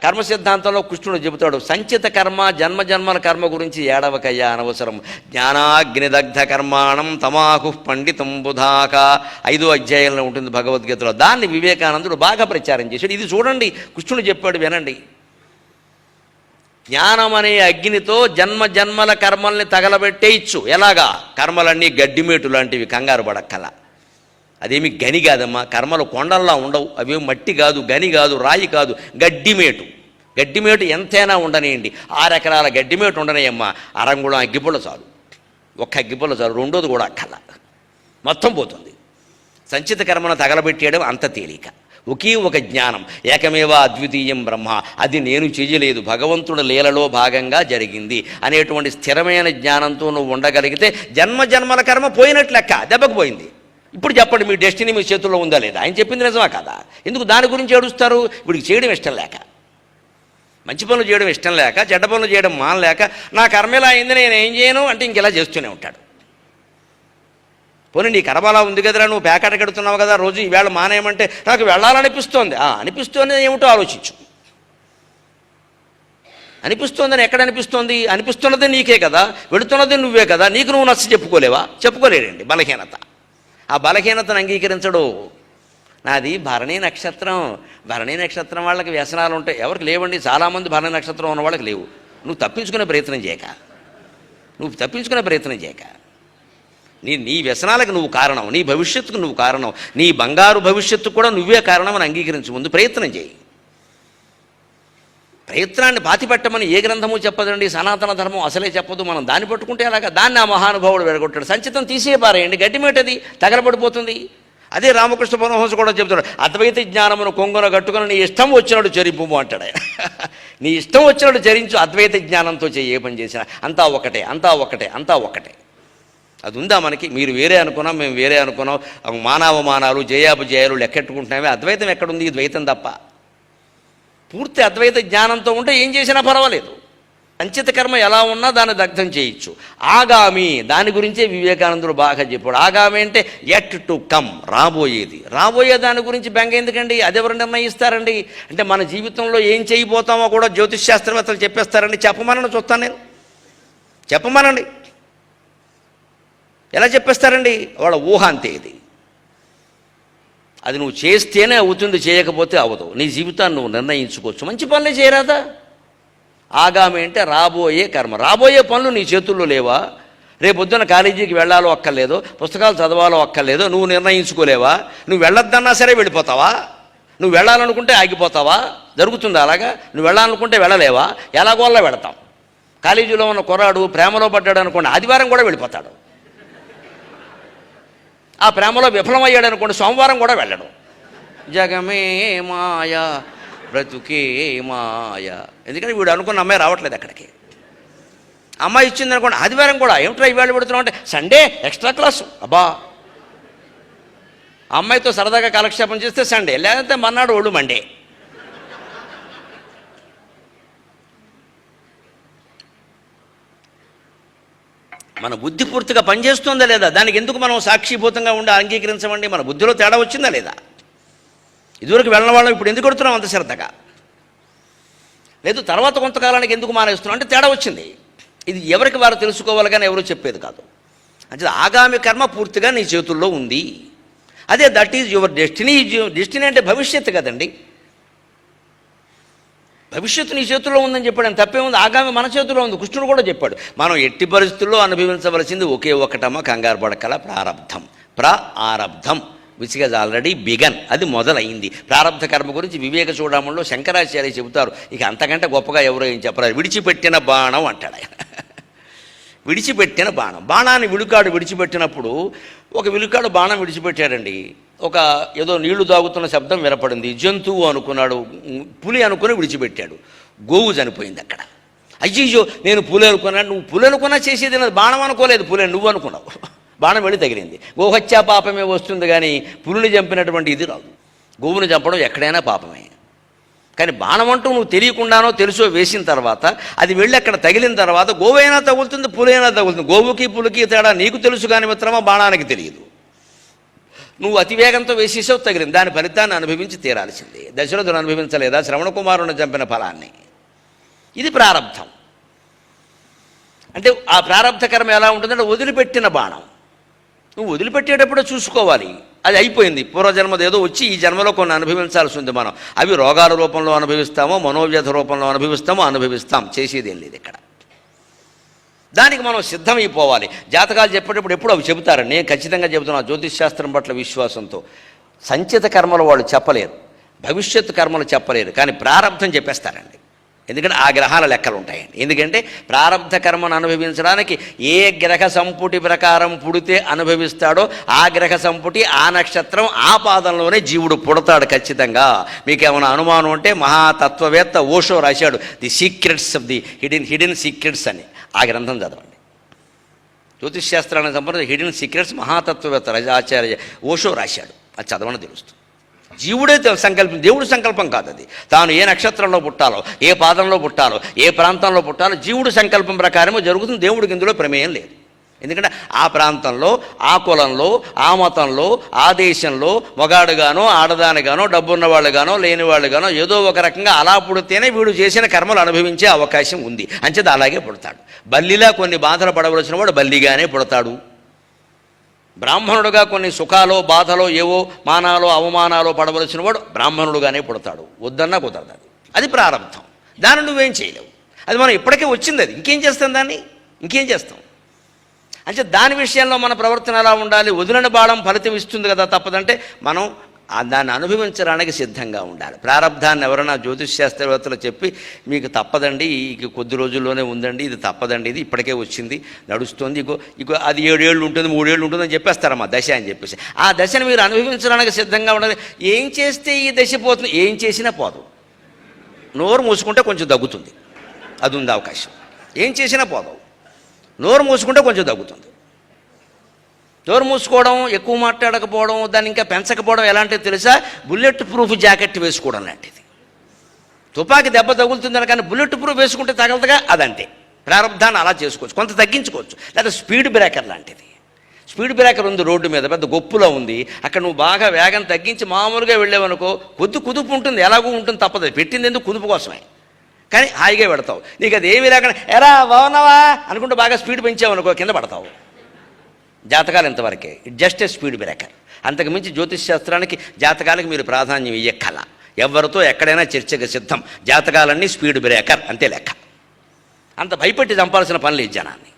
కర్మ సిద్ధాంతంలో కృష్ణుడు చెబుతాడు, సంచిత కర్మ జన్మజన్మల కర్మ గురించి ఏడవకయ్యా అనవసరం. జ్ఞానాగ్నిదగ్ధ కర్మాణం తమాహు పండితం బుధాక 5వ అధ్యాయంలో ఉంటుంది భగవద్గీతలో. దాన్ని వివేకానందుడు బాగా ప్రచారం చేశాడు. ఇది చూడండి, కృష్ణుడు చెప్పాడు, వినండి. జ్ఞానం అనే అగ్నితో జన్మజన్మల కర్మల్ని తగలబెట్టేయచ్చు. ఎలాగా? కర్మలన్నీ గడ్డిమేటు లాంటివి, కంగారు పడక్కల. అదేమి గని కాదమ్మా, కర్మలు కొండల్లా ఉండవు, అవేమి మట్టి కాదు, గని కాదు, రాయి కాదు, గడ్డిమేటు. గడ్డిమేటు ఎంతైనా ఉండనియండి, 6 ఎకరాల గడ్డిమేటు ఉండనియమ్మా, అరంగుళం అగ్గిపుల్ల చాలు, ఒక్క అగ్గిపుల్ల చాలు, రెండోది కూడా అక్కల, మొత్తం పోతుంది. సంచిత కర్మను తగలబెట్టేయడం అంత తేలిక. ఒకే ఒక జ్ఞానం, ఏకమేవా అద్వితీయం బ్రహ్మ, అది నేను చెయ్యలేదు, భగవంతుడు లీలలో భాగంగా జరిగింది అనేటువంటి స్థిరమైన జ్ఞానంతో నువ్వు ఉండగలిగితే జన్మజన్మల కర్మ పోయినట్లు లెక్క, దెబ్బకు పోయింది. ఇప్పుడు చెప్పండి, మీ డెస్టినీ మీ చేతుల్లో ఉందా లేదా? ఆయన చెప్పింది నిజమా కదా? ఎందుకు దాని గురించి ఏడుస్తారు? వీడికి చేయడం ఇష్టం లేక, మంచి పనులు చేయడం ఇష్టం లేక, చెడ్డ పనులు చేయడం మానలేక, నా కర్మ ఇలా అయింది నేను ఏం చేయను అంటే ఇంకెలా చేస్తూనే ఉంటాడు. పోనీ నీ కర్మ అలా ఉంది కదరా, నువ్వు పేకాట కడుతున్నావు కదా, రోజు ఈవేళ మానేయమంటే నాకు వెళ్ళాలనిపిస్తోంది. అనిపిస్తోంది ఏమిటో ఆలోచించు. అనిపిస్తోందని ఎక్కడ అనిపిస్తోంది? అనిపిస్తున్నది నీకే కదా, వెళుతున్నది నువ్వే కదా, నీకు నువ్వు నచ్చ చెప్పుకోలేవా? చెప్పుకోలేడండి, బలహీనత. ఆ బలహీనతను అంగీకరించడు. నాది భరణీ నక్షత్రం, భరణీ నక్షత్రం వాళ్ళకి వ్యసనాలు ఉంటాయి. ఎవరికి లేవండి, చాలామంది భరణీ నక్షత్రం ఉన్న వాళ్ళకి లేవు. నువ్వు తప్పించుకునే ప్రయత్నం చేయక, నీ వ్యసనాలకు నువ్వు కారణం, నీ భవిష్యత్తుకు నువ్వు కారణం, నీ బంగారు భవిష్యత్తుకు కూడా నువ్వే కారణం అని అంగీకరించు. ముందు ప్రయత్నం చేయి. ప్రయత్నాన్ని పాతిపెట్టమని ఏ గ్రంథము చెప్పదండి, సనాతన ధర్మం అసలే చెప్పదు. మనం దాన్ని పట్టుకుంటే అలాగా, దాన్ని ఆ మహానుభావుడు వెడగొట్టాడు. సంచితం తీసేపారేయండి, గట్టిమేటది తగలబడిపోతుంది. అదే రామకృష్ణ పరమహంస కూడా చెబుతాడు, అద్వైత జ్ఞానమును కొంగున కట్టుకుని నీ ఇష్టం వచ్చినట్టు చరింపు అంటాడు. నీ ఇష్టం వచ్చినట్టు చరించు, అద్వైత జ్ఞానంతో చేయి, ఏ పని చేసినా అంతా ఒకటే. అది ఉందా మనకి? మీరు వేరే అనుకున్నాం, మేము వేరే అనుకున్నాం, మానవమానాలు జయాపజయాలు లెక్కెట్టుకుంటున్నామే. అద్వైతం ఎక్కడుంది? ద్వైతం తప్ప. పూర్తి అద్వైత జ్ఞానంతో ఉంటే ఏం చేసినా పర్వాలేదు. సంచిత కర్మ ఎలా ఉన్నా దాన్ని దగ్ధం చేయొచ్చు. ఆగామి, దాని గురించే వివేకానందుడు బాగా చెప్పాడు. ఆగామి అంటే ఎట్ టు కమ్, రాబోయే దాని గురించి బెంగ ఎందుకండి? అదెవరు నిర్ణయిస్తారండి? అంటే మన జీవితంలో ఏం చేయబోతామో కూడా జ్యోతిష్ శాస్త్రవేత్తలు చెప్పేస్తారండి. చెప్పమనండి, చూస్తాను నేను, చెప్పమనండి. ఎలా చెప్పేస్తారండి? వాళ్ళ ఊహ అంతే. అది నువ్వు చేస్తేనే అవుతుంది, చేయకపోతే అవ్వదు. నీ జీవితాన్ని నువ్వు నిర్ణయించుకోవచ్చు. మంచి పనులే చేయరాదా? ఆగామి అంటే రాబోయే కర్మ. రాబోయే పనులు నీ చేతుల్లో లేవా? రేపొద్దున కాలేజీకి వెళ్ళాలో అక్కర్లేదో, పుస్తకాలు చదవాలో అక్కర్లేదో, నువ్వు నిర్ణయించుకోలేవా? నువ్వు వెళ్ళొద్దన్నా సరే వెళ్ళిపోతావా? నువ్వు వెళ్ళాలనుకుంటే ఆగిపోతావా? జరుగుతుందా అలాగా? నువ్వు వెళ్ళాలనుకుంటే వెళ్ళలేవా? ఎలాగోలా వెళతాం. కాలేజీలో ఉన్న కుర్రాడు ప్రేమలో పడ్డాడు అనుకోండి, ఆదివారం కూడా వెళ్ళిపోతాడు. ఆ ప్రేమలో విఫలమయ్యాడు అనుకోండి, సోమవారం కూడా వెళ్ళడు. జగమే మాయ బ్రతుకే మాయ. ఎందుకంటే వీడు అనుకున్న అమ్మాయి రావట్లేదు అక్కడికి. అమ్మాయి ఇచ్చింది అనుకోండి, ఆదివారం కూడా ఏమిట్రా ఇవాళ పెడుతున్నావు అంటే సండే ఎక్స్ట్రా క్లాసు. అబ్బా, అమ్మాయితో సరదాగా కాలక్షేపం చేస్తే సండే, లేదంటే మన్నాడు ఒళ్ళు మండే. మన బుద్ధి పూర్తిగా పనిచేస్తుందా లేదా? దానికి ఎందుకు మనం సాక్షిభూతంగా ఉండి అంగీకరించమండి? మన బుద్ధిలో తేడా వచ్చిందా లేదా? ఇదివరకు వెళ్ళిన వాళ్ళం ఇప్పుడు ఎందుకు కొడుతున్నాం అంత శ్రద్ధగా? లేదు, తర్వాత కొంతకాలానికి ఎందుకు మానేస్తున్నాం అంటే తేడా వచ్చింది. ఇది ఎవరికి వారు తెలుసుకోవాలి కానీ ఎవరు చెప్పేది కాదు. అంటే ఆగామి కర్మ పూర్తిగా నీ చేతుల్లో ఉంది. అదే that is your destiny. Destiny అంటే భవిష్యత్తు కదండి. భవిష్యత్తు నీ చేతుల్లో ఉందని చెప్పాడు, తప్పేముంది? ఆగామి మన చేతుల్లో ఉంది. కృష్ణుడు కూడా చెప్పాడు, మనం ఎట్టి పరిస్థితుల్లో అనుభవించవలసింది ఒకే ఒకటమ్మ, కంగారు పడకల ప్రారబ్ధం విచ్ హాజ్ ఆల్రెడీ బిగన్. అది మొదలైంది. ప్రారబ్ధ కర్మ గురించి వివేక చూడమంలో శంకరాచార్య చెబుతారు. ఇక అంతకంటే గొప్పగా ఎవరో ఏం చెప్పరారు. విడిచిపెట్టిన బాణం అంటాడు ఆయన. విడిచిపెట్టిన బాణం. బాణాన్ని విలుకాడు విడిచిపెట్టినప్పుడు ఒక విలుకాడు బాణం విడిచిపెట్టాడండి. ఒక ఏదో నీళ్లు తాగుతున్న శబ్దం వినపడింది. జంతువు అనుకున్నాడు, పులి అనుకుని విడిచిపెట్టాడు. గోవు చనిపోయింది అక్కడ. అయ్యో నేను పులి అనుకున్నాను. నువ్వు పులి అనుకున్నా చేసేది బాణం అనుకోలేదు, పులి నువ్వు అనుకున్నావు. బాణం వెళ్ళి తగిలింది. గోహత్యా పాపమే వస్తుంది కానీ పులిని చంపినటువంటి ఇది రాదు. గోవుని చంపడం ఎక్కడైనా పాపమే. కానీ బాణం అంటూ నువ్వు తెలియకుండానో తెలుసో వేసిన తర్వాత అది వెళ్ళి అక్కడ తగిలిన తర్వాత గోవైనా తగులుతుంది, పులైనా తగులుతుంది. గోవుకి పులికి తేడా నీకు తెలుసు కానీ మిత్రమా బాణానికి తెలియదు. నువ్వు అతివేగంతో వేసేసావు, తగిలింది, దాని ఫలితాన్ని అనుభవించి తీరాల్సిందే. దశరథుడు అనుభవించలేదా శ్రవణ కుమారుని చంపిన ఫలాన్ని? ఇది ప్రారంధం. అంటే ఆ ప్రారంధ కర్మ ఎలా ఉంటుందంటే వదిలిపెట్టిన బాణం. నువ్వు వదిలిపెట్టేటప్పుడు చూసుకోవాలి, అది అయిపోయింది, పూర్వజన్మది ఏదో వచ్చి ఈ జన్మలో కొన్ని అనుభవించాల్సి ఉంది మనం. అవి రోగాల రూపంలో అనుభవిస్తామో మనోవ్యధ రూపంలో అనుభవిస్తాం, చేసేదేం లేదు ఇక్కడ. దానికి మనం సిద్ధమైపోవాలి. జాతకాలు చెప్పేటప్పుడు ఎప్పుడు అవి చెబుతారు. నేను ఖచ్చితంగా చెబుతున్నాను, జ్యోతిష్ శాస్త్రం పట్ల విశ్వాసంతో. సంచిత కర్మలు వాళ్ళు చెప్పలేరు, భవిష్యత్తు కర్మలు చెప్పలేరు, కానీ ప్రారంధం చెప్పేస్తారండి. ఎందుకంటే ఆ గ్రహాల లెక్కలు ఉంటాయండి. ఎందుకంటే ప్రారంధ కర్మను అనుభవించడానికి ఏ గ్రహ సంపుటి ప్రకారం పుడితే అనుభవిస్తాడో ఆ గ్రహ సంపుటి, ఆ నక్షత్రం, ఆ పాదంలోనే జీవుడు పుడతాడు ఖచ్చితంగా. మీకేమైనా అనుమానం ఉంటే మహాతత్వవేత్త ఓషో రాశాడు the secrets of the hidden secrets అని, ఆ గ్రంథం చదవండి. జ్యోతిష్ శాస్త్రానికి సంబంధించిన హిడెన్ సీక్రెట్స్ మహాతత్వవేత్త ఆచార్య ఓషో రాశాడు, అది చదవని తెలుస్తుంది. జీవుడే సంకల్పం, దేవుడు సంకల్పం కాదు అది. తాను ఏ నక్షత్రంలో పుట్టాలో, ఏ పాదంలో పుట్టాలో, ఏ ప్రాంతంలో పుట్టాలో జీవుడు సంకల్పం ప్రకారమే జరుగుతుంది. దేవుడికి ఇందులో ప్రమేయం లేదు. ఎందుకంటే ఆ ప్రాంతంలో, ఆ కులంలో, ఆ మతంలో, ఆ దేశంలో మగాడుగానో ఆడదానిగానో డబ్బున్న వాళ్ళుగానో లేని వాళ్ళుగానో ఏదో ఒక రకంగా అలా పుడితేనే వీడు చేసిన కర్మలు అనుభవించే అవకాశం ఉంది. అంచేది అలాగే పుడతాడు. బల్లిలా కొన్ని బాధలు పడవలసిన వాడు బల్లిగానే పుడతాడు. బ్రాహ్మణుడుగా కొన్ని సుఖాలో బాధలో ఏవో మానాలో అవమానాలో పడవలసిన వాడు బ్రాహ్మణుడుగానే పుడతాడు. వద్దన్నా కుదరదు. అది ప్రారంభం. దాన్ని నువ్వేం చేయలేవు. అది మనం ఇప్పటికే వచ్చింది. అది ఇంకేం చేస్తాం, దాన్ని ఇంకేం చేస్తాం. అంటే దాని విషయంలో మన ప్రవర్తన ఎలా ఉండాలి? వదిలిన బాణం ఫలితం ఇస్తుంది కదా, తప్పదంటే మనం దాన్ని అనుభవించడానికి సిద్ధంగా ఉండాలి. ప్రారంధాన్ని ఎవరైనా జ్యోతిష్ శాస్త్రవేత్తలు చెప్పి మీకు తప్పదండి, ఇక కొద్ది రోజుల్లోనే ఉందండి, ఇది తప్పదండి, ఇది ఇప్పటికే వచ్చింది నడుస్తుంది, ఇగో అది 7 ఏళ్ళు ఉంటుంది 3 ఏళ్ళు ఉంటుందని చెప్పేస్తారమ్మా దశ అని చెప్పేసి. ఆ దశను మీరు అనుభవించడానికి సిద్ధంగా ఉండాలి. ఏం చేస్తే ఈ దశ పోతుంది? ఏం చేసినా పోదు. నోరు మూసుకుంటే కొంచెం తగ్గుతుంది, అది ఉంది అవకాశం. ఏం చేసినా పోదు. నోరు మూసుకుంటే కొంచెం తగ్గుతుంది. నోరు మూసుకోవడం, ఎక్కువ మాట్లాడకపోవడం, దాన్ని ఇంకా పెంచకపోవడం ఎలాంటిది తెలుసా? బుల్లెట్ ప్రూఫ్ జాకెట్ వేసుకోవడం లాంటిది. తుపాకి దెబ్బ తగులుతుందని, కానీ బుల్లెట్ ప్రూఫ్ వేసుకుంటే తగలదుగా, అదంతే. ప్రారంధాన్ని అలా చేసుకోవచ్చు, కొంత తగ్గించుకోవచ్చు. లేదా స్పీడ్ బ్రేకర్ లాంటిది. స్పీడ్ బ్రేకర్ ఉంది రోడ్డు మీద, పెద్ద గొప్పులో ఉంది, అక్కడ నువ్వు బాగా వేగం తగ్గించి మామూలుగా వెళ్ళావనుకో కుదుపు ఉంటుంది, ఎలాగూ ఉంటుంది, తప్పదు. పెట్టింది ఎందుకు? కుదుపు కోసమే. కానీ హాయిగా పెడతావు. నీకు అది ఏమీ లేకుండా ఎరా బాగున్నావా అనుకుంటూ బాగా స్పీడ్ పెంచావనుకో కింద పడతావు. జాతకాలు ఇంతవరకే, it just a speed breaker. అంతకుమించి జ్యోతిష్ శాస్త్రానికి జాతకాలకు మీరు ప్రాధాన్యం ఇయ్యక్కల. ఎవరితో ఎక్కడైనా చర్చకు సిద్ధం. జాతకాలన్నీ స్పీడ్ బ్రేకర్ అంతే లెక్క. అంత భయపెట్టి చంపాల్సిన పని లేదు జనాన్ని.